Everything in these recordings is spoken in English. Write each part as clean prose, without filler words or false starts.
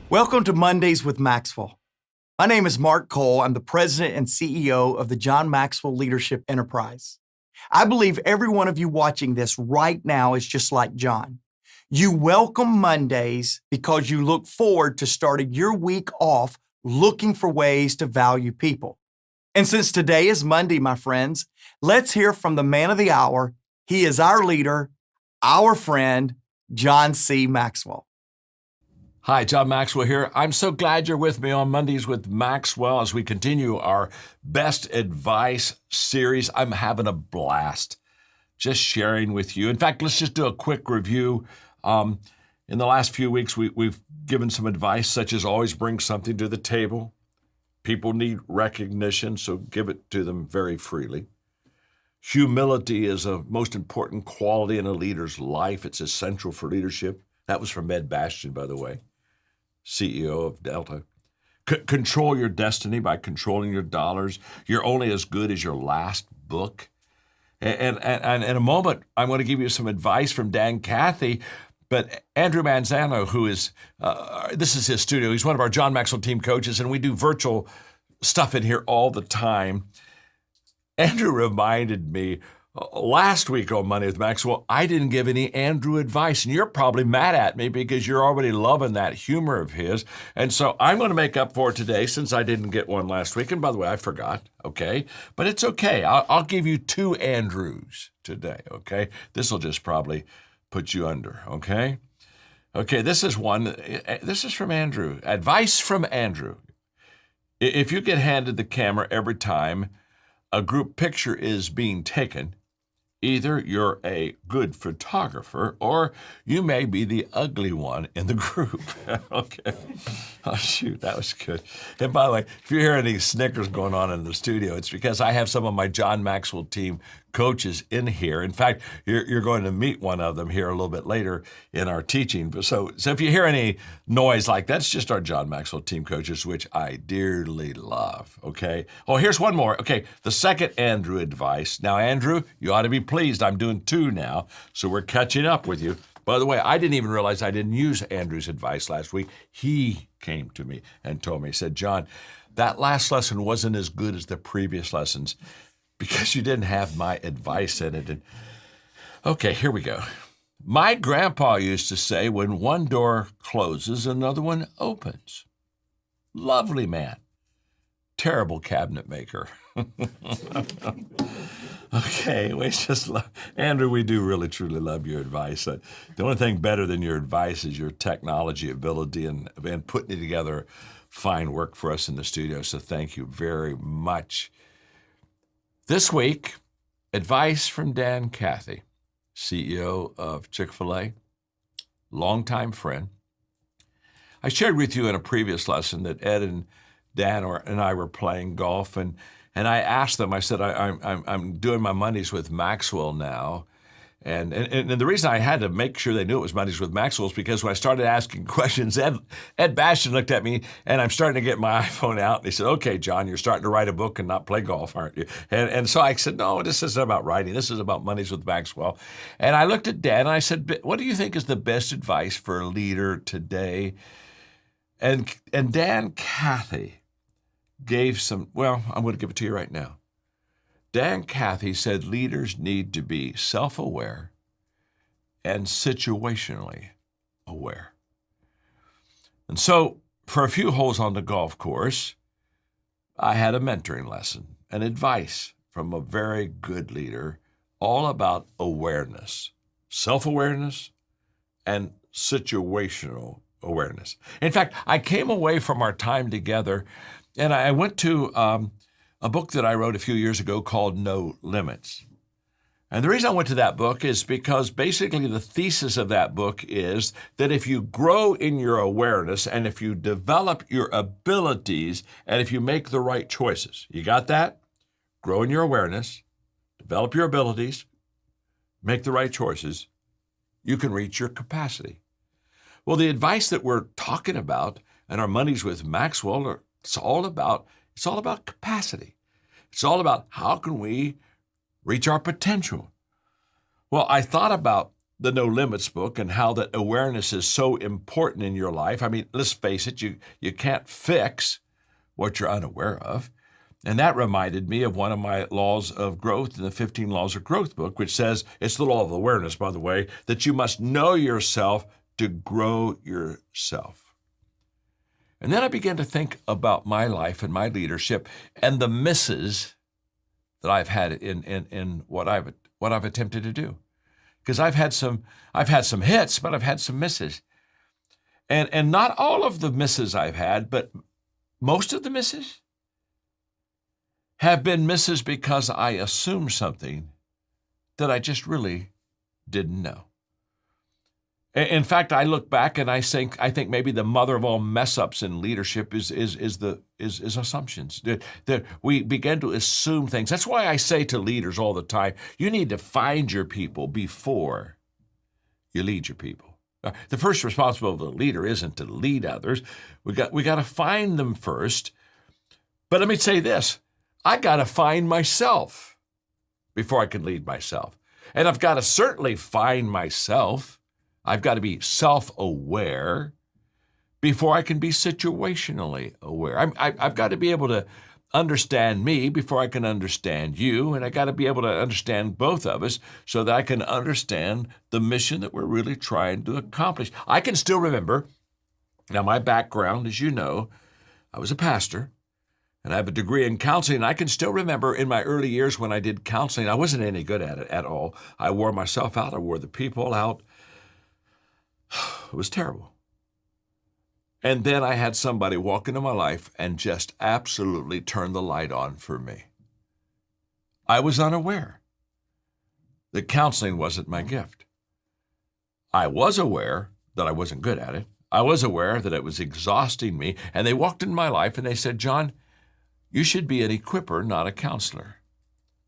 Welcome to Mondays with Maxwell. My name is Mark Cole. I'm the president and CEO of the John Maxwell Leadership Enterprise. I believe every one of you watching this right now is just like John. You welcome Mondays because you look forward to starting your week off looking for ways to value people. And since today is Monday, my friends, let's hear from the man of the hour. He is our leader, our friend, John C. Maxwell. Hi, John Maxwell here. I'm so glad you're with me on Mondays with Maxwell as we continue our Best Advice series. I'm having a blast just sharing with you. In fact, let's just do a quick review. In the last few weeks, we've given some advice such as always bring something to the table. People need recognition, so give it to them very freely. Humility is a most important quality in a leader's life. It's essential for leadership. That was from Ed Bastian, by the way, CEO of Delta. Control your destiny by controlling your dollars. You're only as good as your last book. And in a moment, I'm going to give you some advice from Cathy. But Andrew Manzano, who is, this is his studio. He's one of our John Maxwell team coaches, and we do virtual stuff in here all the time. Andrew reminded me last week on Monday with Maxwell, I didn't give any Andrew advice, and you're probably mad at me because you're already loving that humor of his. And so I'm going to make up for it today since I didn't get one last week. And by the way, I forgot, okay? But it's okay. I'll give you two Andrews today, okay? This will just probably put you under, okay? Okay, this is one. This is from Andrew. Advice from Andrew. If you get handed the camera every time a group picture is being taken, either you're a good photographer or you may be the ugly one in the group. Okay. Oh, shoot, that was good. And by the way, if you hear any snickers going on in the studio, it's because I have some of my John Maxwell team coaches in here. In fact, you're going to meet one of them here a little bit later in our teaching. So if you hear any noise like that's just our John Maxwell team coaches, which I dearly love, okay? Oh, here's one more. Okay, the second Andrew advice. Now, Andrew, you ought to be pleased. I'm doing two now, so we're catching up with you. By the way, I didn't even realize I didn't use Andrew's advice last week. He came to me and told me, he said, John, that last lesson wasn't as good as the previous lessons because you didn't have my advice in it. And okay, here we go. My grandpa used to say, when one door closes, another one opens. Lovely man. Terrible cabinet maker. Okay, we just love, Andrew, we do really, truly love your advice. The only thing better than your advice is your technology ability and putting together fine work for us in the studio. So thank you very much. This week, advice from Cathy, CEO of Chick-fil-A, longtime friend. I shared with you in a previous lesson that Ed and Dan and I were playing golf, and I asked them, I said, I'm doing my Mondays with Maxwell now. And the reason I had to make sure they knew it was Mondays with Maxwell is because when I started asking questions, Ed Bastian looked at me, and I'm starting to get my iPhone out, and he said, okay, John, you're starting to write a book and not play golf, aren't you? And so I said, no, this isn't about writing. This is about Mondays with Maxwell. And I looked at Dan, and I said, what do you think is the best advice for a leader today? And Cathy gave some, well, I'm going to give it to you right now. Cathy said leaders need to be self-aware and situationally aware. And so for a few holes on the golf course, I had a mentoring lesson and advice from a very good leader all about awareness, self-awareness and situational awareness. In fact, I came away from our time together and I went to a book that I wrote a few years ago called No Limits. And the reason I went to that book is because basically the thesis of that book is that if you grow in your awareness and if you develop your abilities and if you make the right choices, you got that? Grow in your awareness, develop your abilities, make the right choices, you can reach your capacity. Well, the advice that we're talking about and our Mondays with Maxwell it's all about capacity. It's all about how can we reach our potential. Well, I thought about the No Limits book and how that awareness is so important in your life. I mean, let's face it, you can't fix what you're unaware of. And that reminded me of one of my laws of growth in the 15 Laws of Growth book, which says, it's the law of awareness, by the way, that you must know yourself to grow yourself. And then I began to think about my life and my leadership and the misses that I've had in what I've attempted to do. Because I've had some hits, but I've had some misses. And not all of the misses I've had, but most of the misses have been misses because I assumed something that I just really didn't know. In fact, I look back and I think maybe the mother of all mess ups in leadership is assumptions. That we begin to assume things. That's why I say to leaders all the time, you need to find your people before you lead your people. The first responsibility of the leader isn't to lead others. We got to find them first. But let me say this. I got to find myself before I can lead myself. And I've got to certainly find myself. I've got to be self-aware before I can be situationally aware. I've got to be able to understand me before I can understand you, and I got to be able to understand both of us so that I can understand the mission that we're really trying to accomplish. I can still remember, now my background, as you know, I was a pastor, and I have a degree in counseling. I can still remember in my early years when I did counseling, I wasn't any good at it at all. I wore myself out. I wore the people out. It was terrible. And then I had somebody walk into my life and just absolutely turn the light on for me. I was unaware that counseling wasn't my gift. I was aware that I wasn't good at it. I was aware that it was exhausting me. And they walked into my life and they said, John, you should be an equipper, not a counselor.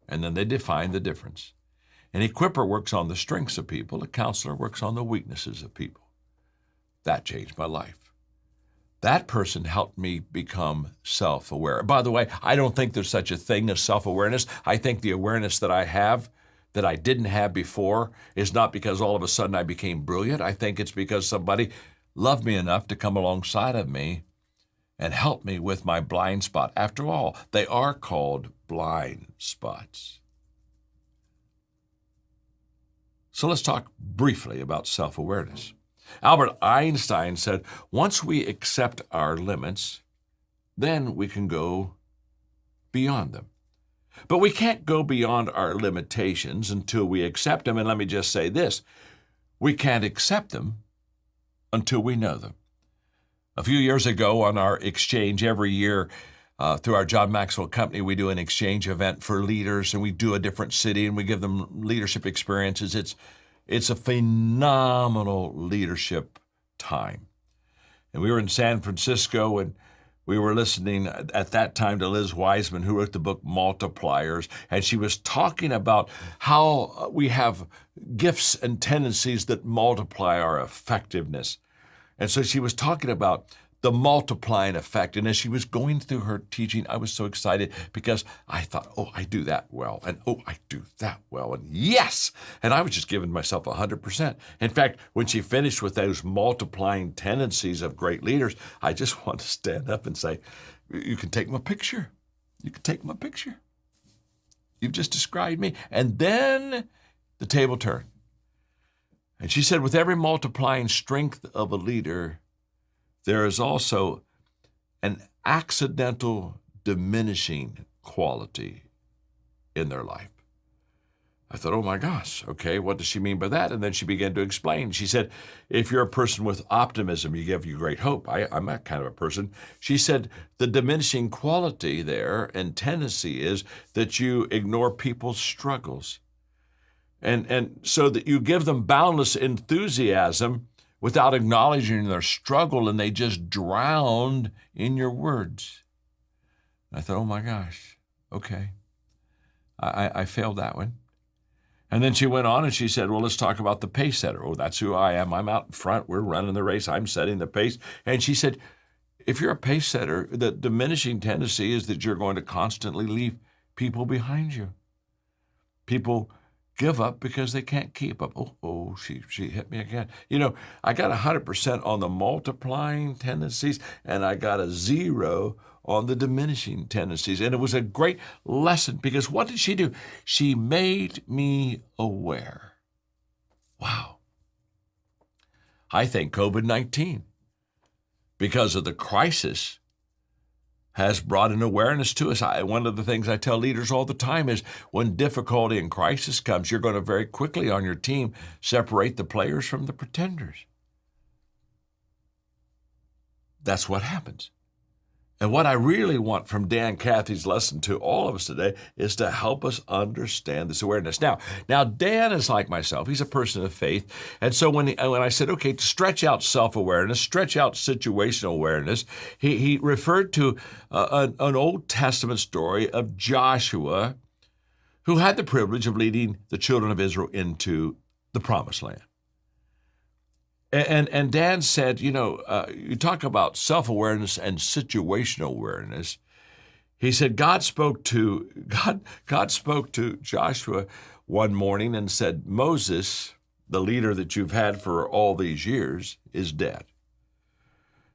And then they defined the difference. An equipper works on the strengths of people. A counselor works on the weaknesses of people. That changed my life. That person helped me become self-aware. By the way, I don't think there's such a thing as self-awareness. I think the awareness that I have that I didn't have before is not because all of a sudden I became brilliant. I think it's because somebody loved me enough to come alongside of me and help me with my blind spot. After all, they are called blind spots. So let's talk briefly about self-awareness. Albert Einstein said, once we accept our limits, then we can go beyond them. But we can't go beyond our limitations until we accept them. And let me just say this, we can't accept them until we know them. A few years ago on our exchange, every year through our John Maxwell company, we do an exchange event for leaders, and we do a different city, and we give them leadership experiences. It's a phenomenal leadership time. And we were in San Francisco, and we were listening at that time to Liz Wiseman, who wrote the book Multipliers, and she was talking about how we have gifts and tendencies that multiply our effectiveness. And so she was talking about the multiplying effect. And as she was going through her teaching, I was so excited because I thought, oh, I do that well. And oh, I do that well. And yes! And I was just giving myself 100%. In fact, when she finished with those multiplying tendencies of great leaders, I just want to stand up and say, you can take my picture. You can take my picture. You've just described me. And then the table turned. And she said, with every multiplying strength of a leader, there is also an accidental diminishing quality in their life. I thought, oh my gosh, okay, what does she mean by that? And then she began to explain. She said, if you're a person with optimism, you give you great hope. I'm that kind of a person. She said, the diminishing quality there and tendency is that you ignore people's struggles. And so that you give them boundless enthusiasm without acknowledging their struggle, and they just drowned in your words. I thought, oh my gosh, okay. I failed that one. And then she went on and she said, well, let's talk about the pace setter. Oh, that's who I am. I'm out in front. We're running the race. I'm setting the pace. And she said, if you're a pace setter, the diminishing tendency is that you're going to constantly leave people behind you. People give up because they can't keep up. She hit me again. I got 100% on the multiplying tendencies, and I got a 0 on the diminishing tendencies. And it was a great lesson because what did she do? She made me aware. Wow. I think COVID-19, because of the crisis, has brought an awareness to us. One of the things I tell leaders all the time is when difficulty and crisis comes, you're going to very quickly on your team separate the players from the pretenders. That's what happens. And what I really want from Dan Cathy's lesson to all of us today is to help us understand this awareness. Now Dan is like myself. He's a person of faith. And so when I said, okay, to stretch out self-awareness, stretch out situational awareness, he referred to an Old Testament story of Joshua, who had the privilege of leading the children of Israel into the Promised Land. And Dan said, you talk about self-awareness and situational awareness. He said God spoke to Joshua one morning and said, Moses, the leader that you've had for all these years, is dead.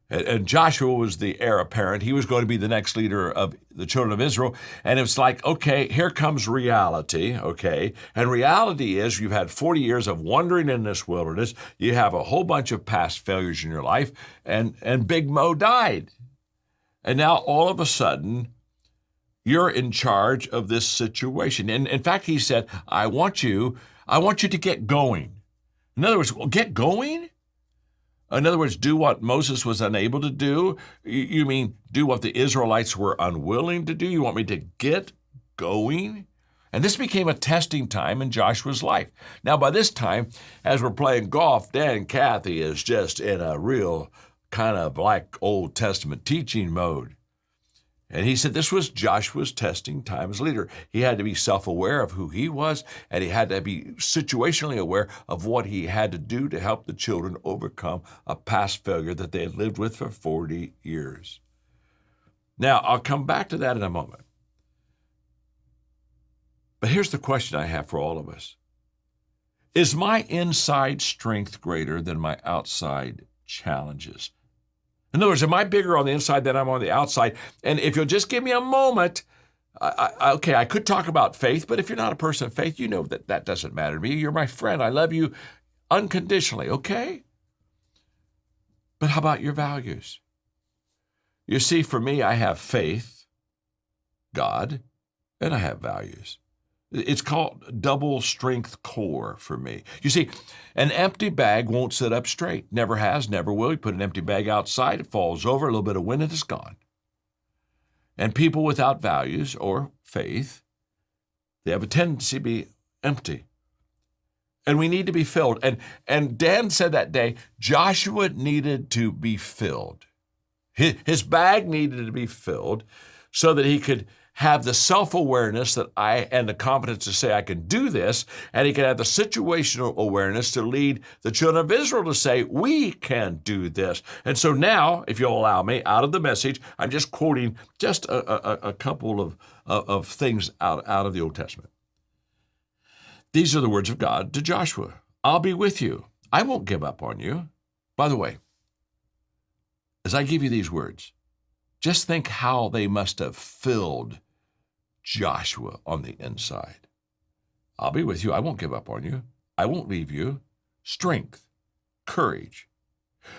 And Joshua was the heir apparent. He was going to be the next leader of the children of Israel. And it's like, okay, here comes reality, okay? And reality is you've had 40 years of wandering in this wilderness. You have a whole bunch of past failures in your life, and Big Mo died. And now all of a sudden, you're in charge of this situation. And in fact, he said, I want you to get going. In other words, get going? In other words, do what Moses was unable to do? You mean do what the Israelites were unwilling to do? You want me to get going? And this became a testing time in Joshua's life. Now, by this time, as we're playing golf, Dan and Cathy is just in a real kind of like Old Testament teaching mode. And he said this was Joshua's testing time as leader. He had to be self-aware of who he was, and he had to be situationally aware of what he had to do to help the children overcome a past failure that they had lived with for 40 years. Now, I'll come back to that in a moment. But here's the question I have for all of us. Is my inside strength greater than my outside challenges? In other words, am I bigger on the inside than I'm on the outside? And if you'll just give me a moment, I could talk about faith, but if you're not a person of faith, you know that doesn't matter to me. You're my friend. I love you unconditionally, okay? But how about your values? You see, for me, I have faith, God, and I have values. It's called double strength core for me. You see, an empty bag won't sit up straight. Never has, never will. You put an empty bag outside, it falls over, a little bit of wind, and it's gone. And people without values or faith, they have a tendency to be empty. And we need to be filled. And Dan said that day, Joshua needed to be filled. His bag needed to be filled so that he could have the self-awareness and the confidence to say, I can do this, and he can have the situational awareness to lead the children of Israel to say, we can do this. And so now, if you'll allow me, out of the message, I'm just quoting just a couple of things out of the Old Testament. These are the words of God to Joshua. I'll be with you. I won't give up on you. By the way, as I give you these words, just think how they must have filled Joshua on the inside. I'll be with you. I won't give up on you. I won't leave you. Strength, courage.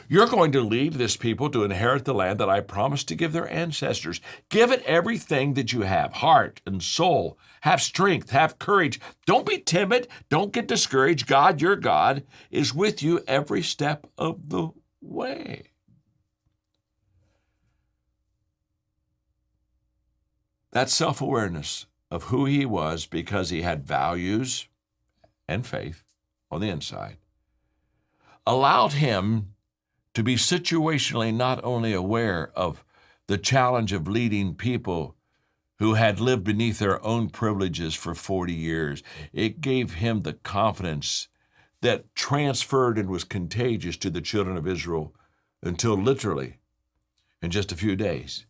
You're going to lead this people to inherit the land that I promised to give their ancestors. Give it everything that you have, heart and soul. Have strength, have courage. Don't be timid. Don't get discouraged. God, your God, is with you every step of the way. That self-awareness of who he was because he had values and faith on the inside allowed him to be situationally not only aware of the challenge of leading people who had lived beneath their own privileges for 40 years. It gave him the confidence that transferred and was contagious to the children of Israel until literally in just a few days,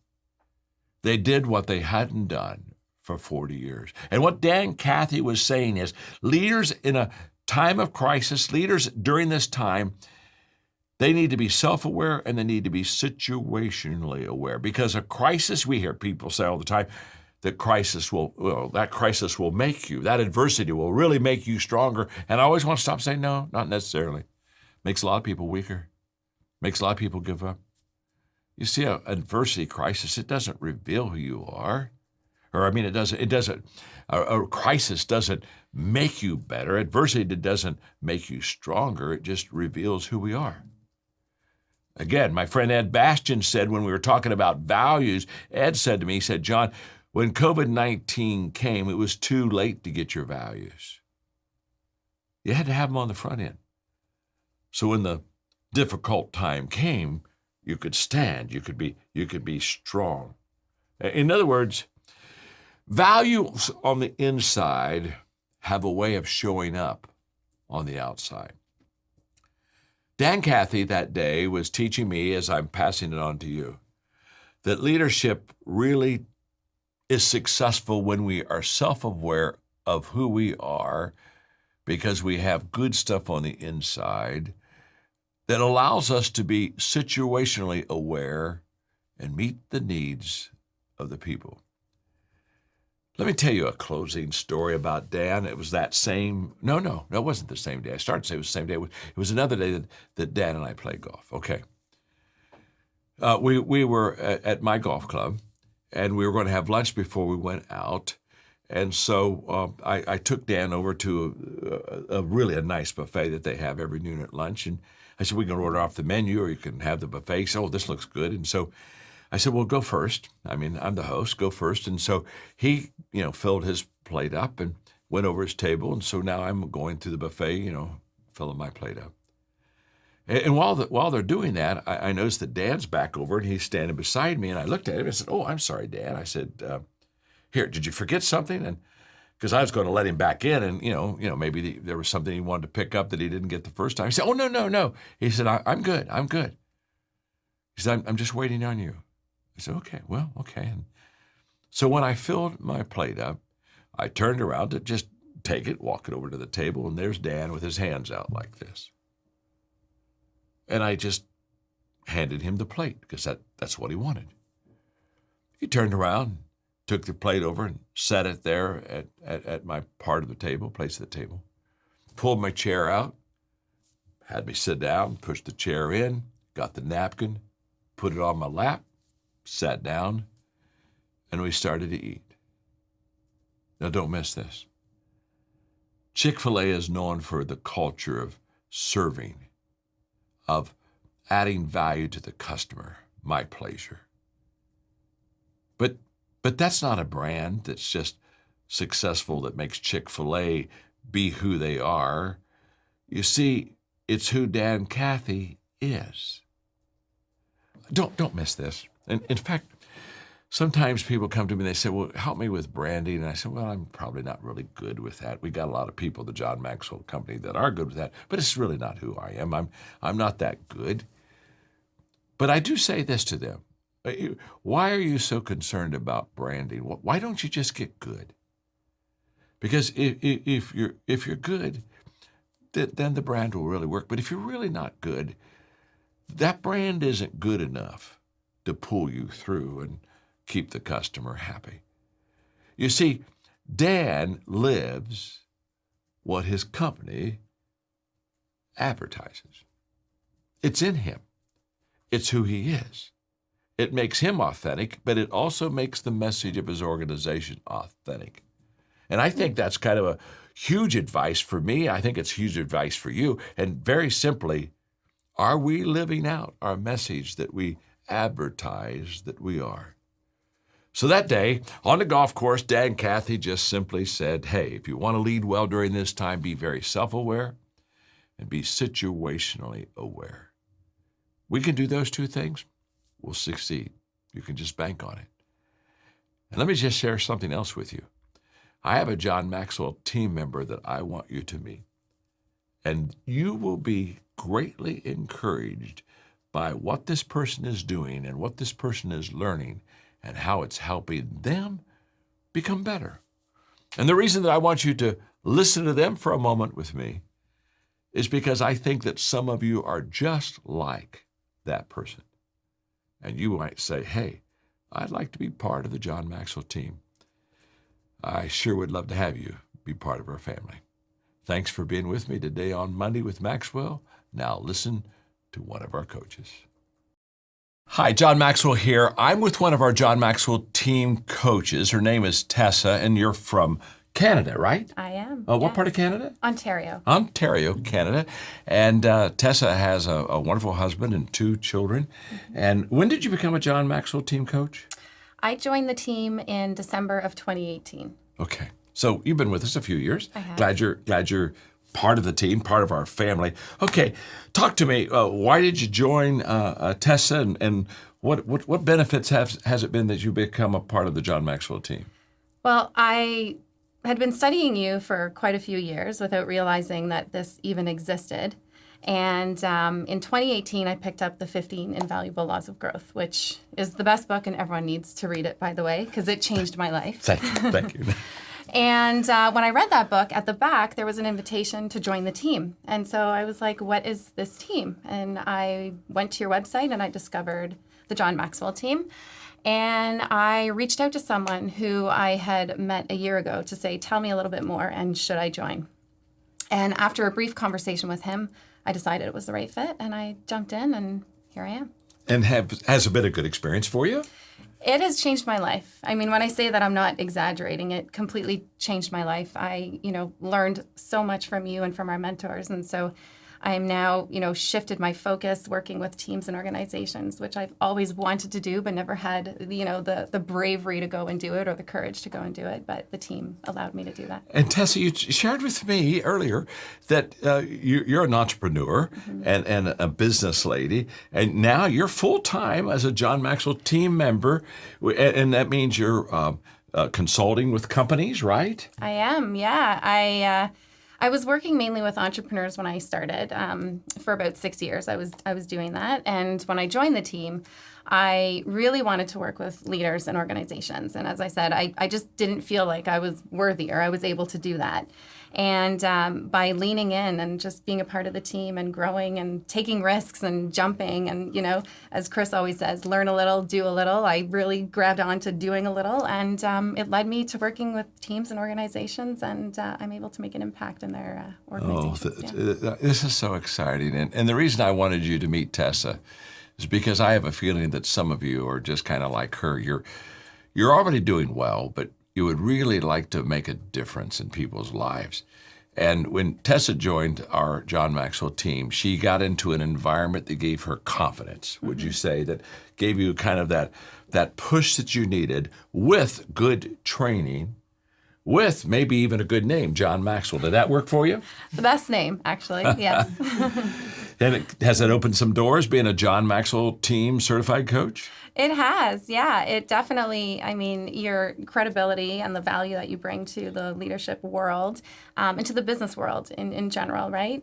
they did what they hadn't done for 40 years. And what Cathy was saying is leaders in a time of crisis, leaders during this time, they need to be self-aware and they need to be situationally aware, because a crisis, we hear people say all the time, that crisis will make you, that adversity will really make you stronger. And I always want to stop saying, no, not necessarily. Makes a lot of people weaker. Makes a lot of people give up. You see, an adversity crisis, it doesn't reveal who you are. Or, a crisis doesn't make you better. Adversity doesn't make you stronger. It just reveals who we are. Again, my friend Ed Bastian said when we were talking about values, Ed said to me, he said, John, when COVID-19 came, it was too late to get your values. You had to have them on the front end. So when the difficult time came, you could stand, you could be strong. In other words, values on the inside have a way of showing up on the outside. Cathy that day was teaching me, as I'm passing it on to you, that leadership really is successful when we are self-aware of who we are, because we have good stuff on the inside that allows us to be situationally aware and meet the needs of the people. Let me tell you a closing story about Dan. It was that same, no, it wasn't the same day. I started to say it was the same day. It was another day that Dan and I played golf. Okay. We were at my golf club, and we were going to have lunch before we went out. And so I took Dan over to a really nice buffet that they have every noon at lunch. And I said, we can order off the menu or you can have the buffet. He said, oh, this looks good. And so I said, well, go first. I mean, I'm the host, go first. And so he, filled his plate up and went over his table. And so now I'm going through the buffet, filling my plate up. And while they're doing that, I noticed that Dan's back over and he's standing beside me. And I looked at him and said, oh, I'm sorry, Dan. I said, here, did you forget something? And because I was going to let him back in and, maybe there was something he wanted to pick up that he didn't get the first time. He said, oh, no. He said, I'm good. He said, I'm just waiting on you. I said, okay. And so when I filled my plate up, I turned around to just take it, walk it over to the table, and there's Dan with his hands out like this. And I just handed him the plate because that's what he wanted. He turned around, took the plate over and set it there at my part of the table, place of the table, pulled my chair out, had me sit down, pushed the chair in, got the napkin, put it on my lap, sat down, and we started to eat. Now, don't miss this. Chick-fil-A is known for the culture of serving, of adding value to the customer, my pleasure. But that's not a brand that's just successful that makes Chick-fil-A be who they are. You see, it's who Cathy is. Don't miss this. And in fact, sometimes people come to me and they say, well, help me with branding. And I say, well, I'm probably not really good with that. We got a lot of people, the John Maxwell Company, that are good with that, but it's really not who I am. I'm not that good. But I do say this to them. Why are you so concerned about branding? Why don't you just get good? Because if you're good, then the brand will really work. But if you're really not good, that brand isn't good enough to pull you through and keep the customer happy. You see, Dan lives what his company advertises. It's in him. It's who he is. It makes him authentic, but it also makes the message of his organization authentic. And I think that's kind of a huge advice for me. I think it's huge advice for you. And very simply, are we living out our message that we advertise that we are? So that day, on the golf course, Cathy just simply said, hey, if you want to lead well during this time, be very self-aware and be situationally aware. We can do those two things, we'll succeed. You can just bank on it. And let me just share something else with you. I have a John Maxwell team member that I want you to meet. And you will be greatly encouraged by what this person is doing and what this person is learning and how it's helping them become better. And the reason that I want you to listen to them for a moment with me is because I think that some of you are just like that person. And you might say, hey, I'd like to be part of the John Maxwell team. I sure would love to have you be part of our family. Thanks for being with me today on Monday with Maxwell. Now listen to one of our coaches. Hi, John Maxwell here. I'm with one of our John Maxwell team coaches. Her name is Tessa, and you're from Canada, right? I am. What yes. part of Canada? Ontario. Ontario, Canada. And Tessa has a wonderful husband and 2 children. Mm-hmm. And when did you become a John Maxwell team coach? I joined the team in December of 2018. Okay. So you've been with us a few years. I have. Glad you're part of the team, part of our family. Okay, talk to me. Why did you join Tessa, and what benefits has it been that you become a part of the John Maxwell team? Well, I had been studying you for quite a few years without realizing that this even existed. And in 2018, I picked up the 15 Invaluable Laws of Growth, which is the best book, and everyone needs to read it, by the way, because it changed my life. Thank you. And when I read that book, at the back, there was an invitation to join the team. And so I was like, what is this team? And I went to your website and I discovered the John Maxwell team. And I reached out to someone who I had met a year ago to say, tell me a little bit more, and should I join? And after a brief conversation with him, I decided it was the right fit, and I jumped in, and here I am. And has it been a good experience for you? It has changed my life. I mean, when I say that, I'm not exaggerating. It completely changed my life. I, learned so much from you and from our mentors. And so I am now, shifted my focus working with teams and organizations, which I've always wanted to do, but never had, the bravery to go and do it or the courage to go and do it. But the team allowed me to do that. And Tessa, you shared with me earlier that you're an entrepreneur and a business lady, and now you're full-time as a John Maxwell team member, and that means you're consulting with companies, right? I am, yeah. I was working mainly with entrepreneurs when I started. For about 6 years, I was doing that. And when I joined the team, I really wanted to work with leaders and organizations. And as I said, I just didn't feel like I was worthy or I was able to do that. And by leaning in and just being a part of the team and growing and taking risks and jumping and, as Chris always says, learn a little, do a little, I really grabbed on to doing a little. And it led me to working with teams and organizations, and I'm able to make an impact in their organizations. This is so exciting. And the reason I wanted you to meet Tessa is because I have a feeling that some of you are just kind of like her. You're already doing well, but you would really like to make a difference in people's lives. And when Tessa joined our John Maxwell team, she got into an environment that gave her confidence, would you say, that gave you kind of that push that you needed with good training, with maybe even a good name, John Maxwell. Did that work for you? The best name, actually, yes. And has it opened some doors, being a John Maxwell team certified coach? It has, yeah. It definitely, your credibility and the value that you bring to the leadership world and to the business world in general, right?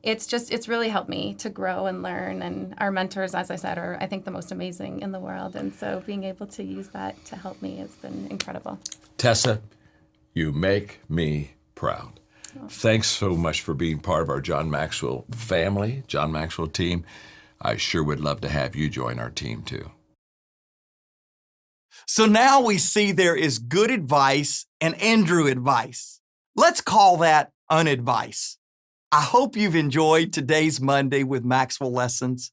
It's really helped me to grow and learn. And our mentors, as I said, are, I think, the most amazing in the world. And so being able to use that to help me has been incredible. Tessa, you make me proud. Thanks so much for being part of our John Maxwell family, John Maxwell team. I sure would love to have you join our team too. So now we see there is good advice and Andrew advice. Let's call that unadvice. I hope you've enjoyed today's Monday with Maxwell Lessons.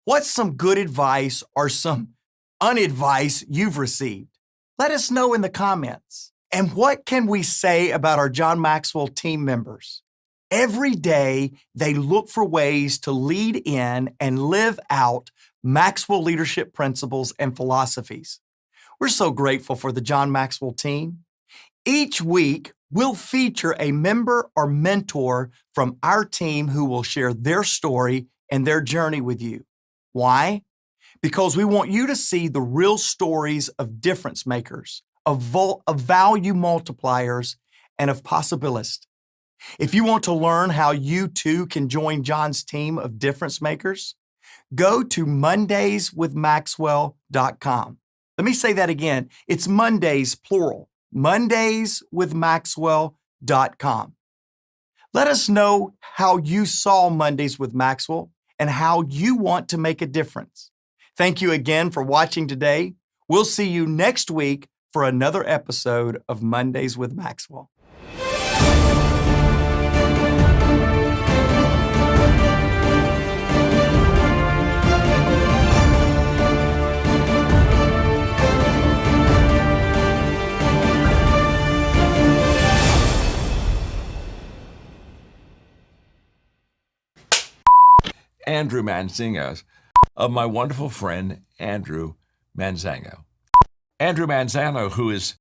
What's some good advice or some unadvice you've received? Let us know in the comments. And what can we say about our John Maxwell team members? Every day, they look for ways to lead in and live out Maxwell leadership principles and philosophies. We're so grateful for the John Maxwell team. Each week, we'll feature a member or mentor from our team who will share their story and their journey with you. Why? Because we want you to see the real stories of difference makers, of value multipliers, and of possibilists. If you want to learn how you too can join John's team of difference makers, go to mondayswithmaxwell.com. Let me say that again. It's Mondays, plural. Mondayswithmaxwell.com. Let us know how you saw Mondays with Maxwell and how you want to make a difference. Thank you again for watching today. We'll see you next week for another episode of Mondays with Maxwell. Andrew Manzango, of my wonderful friend, Andrew Manzango. Andrew Manzango, who is